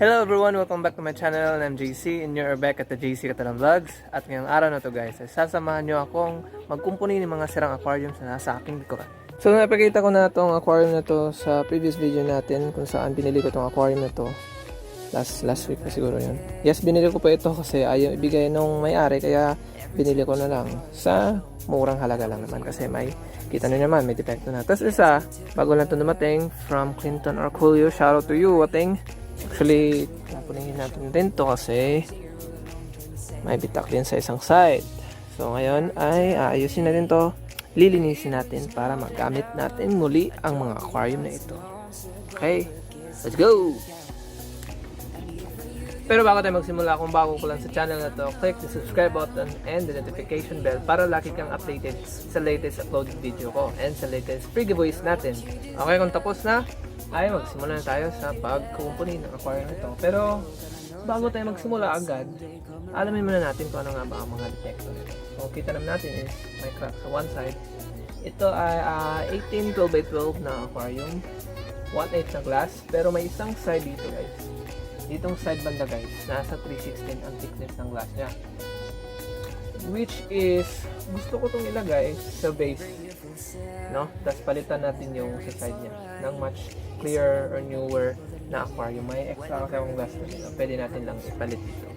Hello everyone! Welcome back to my channel. I'm JC and you're back at the JC Catalan Vlogs. At ngayong araw na to guys, ay sasamahan nyo akong magkumpuni ng mga sirang aquariums na nasa aking likuran. So napakita ko na itong aquarium na to sa previous video natin kung saan binili ko itong aquarium na to. Last week pa siguro yun. Yes, binili ko pa ito kasi ayaw ibigay nung may-ari kaya binili ko na lang sa murang halaga lang naman kasi may kita nyo naman, may depekto na. Tapos isa, bago lang ito dumating from Clinton or Coolio, shoutout to you, Wating. Actually, napunin natin din to kasi may bitak din sa isang side. So ngayon ay aayusin natin to, lilinisin natin para magamit natin muli ang mga aquarium na ito. Okay, let's go! Pero bago tayo magsimula, kung bago ko lang sa channel na to, click the subscribe button and the notification bell para lagi kang updated sa latest uploaded video ko and sa latest free giveaways natin. Okay, kung tapos na, ay magsimula na tayo sa pagkukumpuni ng aquarium nito. Pero bago tayo magsimula agad, alamin muna natin kung ano nga ba ang mga defecto nito. So kita naman natin is may crack sa one side. Ito ay 18 12x12 na aquarium, 1/8 na glass, pero may isang side dito guys. Ditong side banda guys, nasa 316 ang thickness ng glass niya. Which is, gusto ko itong ilagay sa base, no? Tapos palitan natin yung sa side niya ng much clearer or newer na aquarium. May extra kasi akong glass na dito. Pwede natin lang ipalit dito.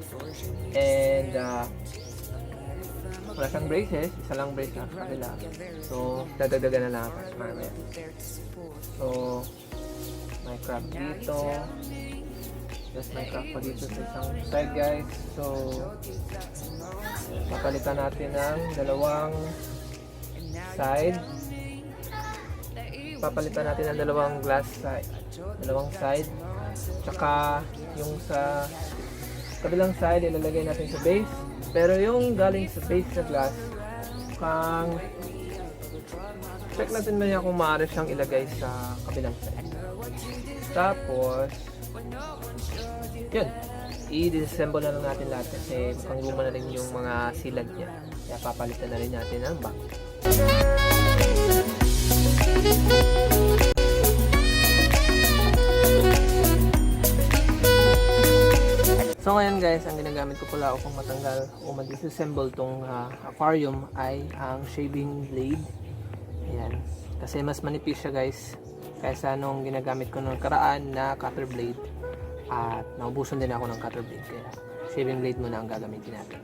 And, wala siyang braces. Isa lang brace na sa kabila. So, dadagdagan na lang ako. So, may crack dito. Tapos may crack pa dito sa isang side guys. So, papalitan natin ng dalawang side. Papalitan natin ng dalawang glass side. Dalawang side. Tsaka yung sa kabilang side ilalagay natin sa base. Pero yung galing sa base na glass, check natin ba niya kung maaari siyang ilagay sa kabilang side. Tapos, yun, i-disassemble na lang natin lahat kasi mukhang guma na rin yung mga silag niya. Kaya papalitan na rin natin ang back. So ngayon guys, ang ginagamit ko pala upang matanggal o mag-disassemble tong aquarium ay ang shaving blade. Ayan. Kasi mas manipis siya guys kaysa nung ginagamit ko nung karaan na cutter blade. At naubusan din ako ng cutter blade kaya shaving blade muna ang gagamitin natin.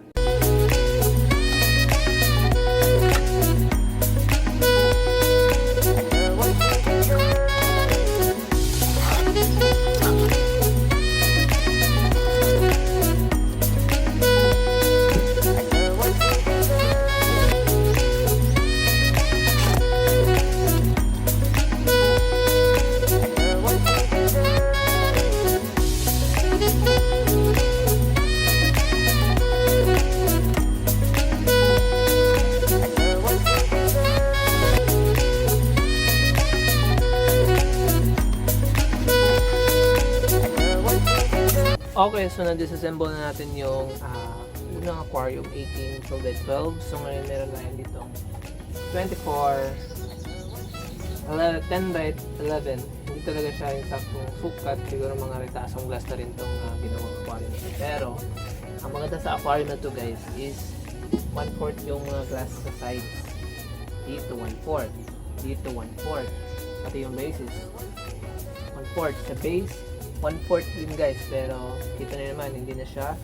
Okay, so na-disassemble na natin yung unang aquarium 18 12x12. So ngayon meron na yan dito 24 10x11. Hindi talaga siya yung saktong sukat. Siguro mga retasong glass na rin itong ginawang aquarium. Pero ang maganda sa aquarium na to guys is 1/4 yung glass sa sides. Dito 1/4. Dito 1/4. Pati yung bases 1/4 sa base, 1/4 din guys, pero kita na naman hindi na siya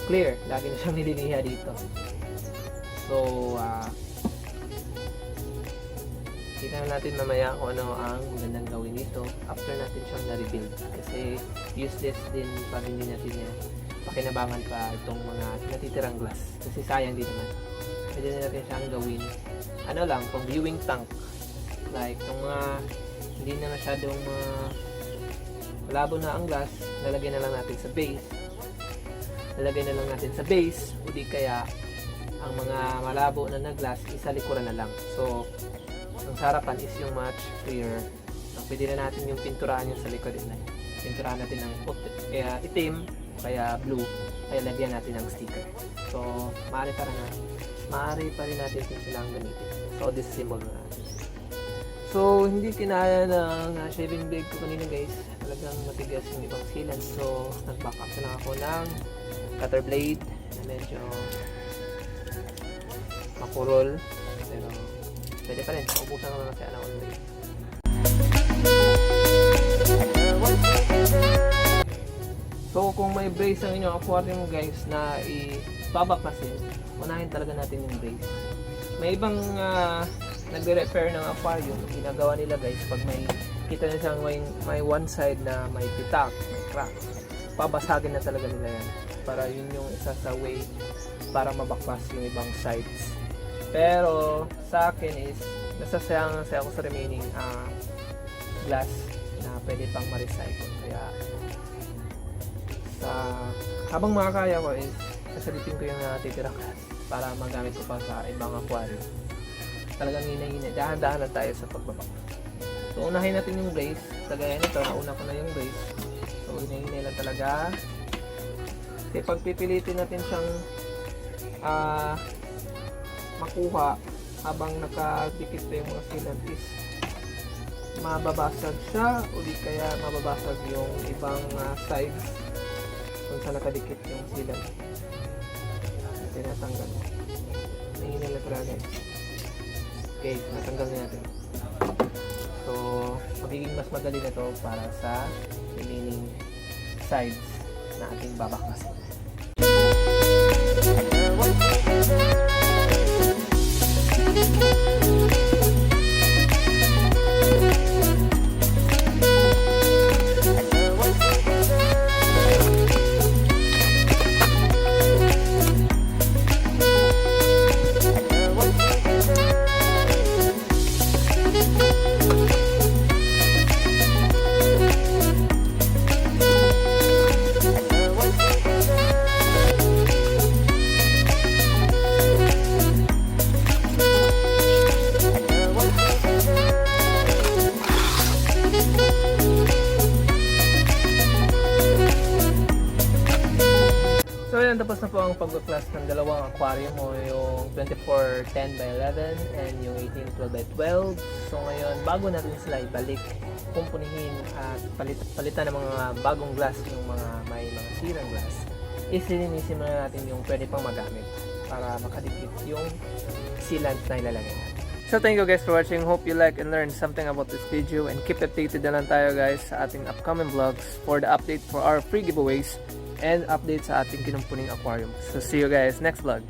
clear, lagi na siyang niliniha dito. So kita na natin mamaya kung ano ang magandang gawin dito after natin siyang na-rebuild kasi useless din pag hindi natin niya pakinabangan pa itong mga natitirang glass kasi sayang din naman. Pwede na natin siyang gawin ano lang, pang viewing tank like itong mga hindi na masyadong malabo na ang glass, lalagyan na lang natin sa base. Lalagyan na lang natin sa base, o di kaya ang mga malabo na glass, isa likuran na lang. So, ang harapan is yung much clearer. So, pwede na natin yung pinturahan yung sa likod. Pinturahan natin ng kaya itim, kaya blue, kaya lagyan natin ng sticker. So, maaari pa rin natin kung silang gamitin. So, disassemble na natin. So, So, hindi kinaya ng shaving blade ko kanina guys. Talagang matigas yung ibang sealant. So, nag-back up na ako ng cutter blade na medyo makurol. Pero, pwede pa rin. Paubusan ko na kasi alam ko na rin. So, kung may brace ang inyong aquarium guys na ibabakasin, unahin talaga natin yung brace. May ibang nagre-repair ng aquarium, ginagawa nila guys, pag may kita na siyang may one side na may pitak, may crack, babasagin na talaga nila yan. Para yun yung isa sa way para mabaklas yung ibang sides. Pero sa akin is, nasasayang ako sa remaining glass na pwede pang ma-recycle. Kaya habang makakaya ko is sasalitin ko yung natitira glass para magamit ko pa sa ibang aquarium. Talagang hinahinay. Dahan-dahan na tayo sa pagbabak. So, unahin natin yung brace. Kagaya nito, nauna ko na yung brace. So, hinahinay lang talaga. Kasi pagpipilitin natin siyang makuha habang nakadikit pa yung mga sealant is mababasag siya o di kaya mababasag yung ibang sides kung saan nakadikit yung sealant. Tinatanggal. Hinahinay lang talaga. Okay, natanggal na natin. So, magiging mas madali na to para sa remaining sides na ating babaklasin. So yan, tapos na po ang pag-class ng dalawang aquarium mo, yung 2410 by 11 and yung 1812 by 12. So ngayon, bago natin sila ibalik, kumpunihin at palitan ng mga bagong glass, yung mga may mga sirang glass, isilinisin na natin yung pwede pang magamit para makadikit yung sealant na ilalagay natin. So thank you guys for watching. Hope you like and learn something about this video, and keep updated na lang tayo guys sa ating upcoming vlogs for the update for our free giveaways and update sa ating kinumpuning aquarium. So see you guys next vlog.